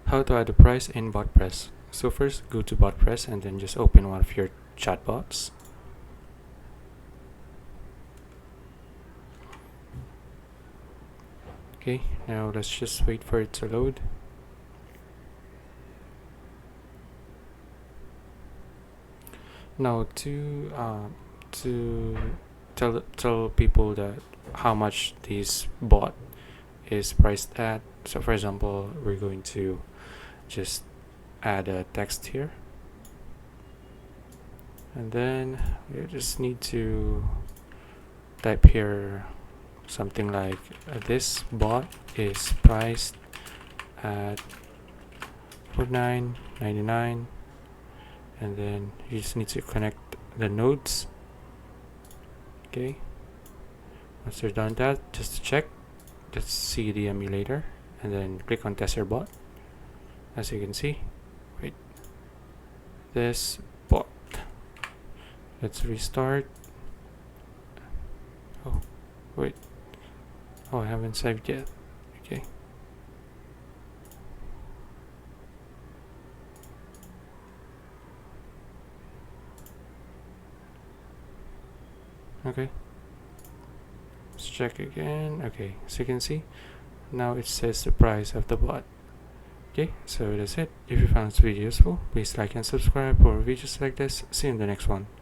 How to add a price in Botpress. So first go to Botpress and then just open one of your chatbots. Okay, now let's just wait for it to load. Now to tell people that how much this bot is priced at. So for example, we're going to just add a text here, and then you just need to type here something like this bot is priced at $49.99, and then you just need to connect the nodes. Okay, once you're done that, just to check, just see the emulator and then click on test your bot. As you can see, wait, this bot, let's restart. Oh wait, oh, I haven't saved yet. Okay, okay, let's check again. Okay, so you can see now it says the price of the bot. Okay, so that's it. If you found this video useful, please like and subscribe for videos like this. See you in the next one.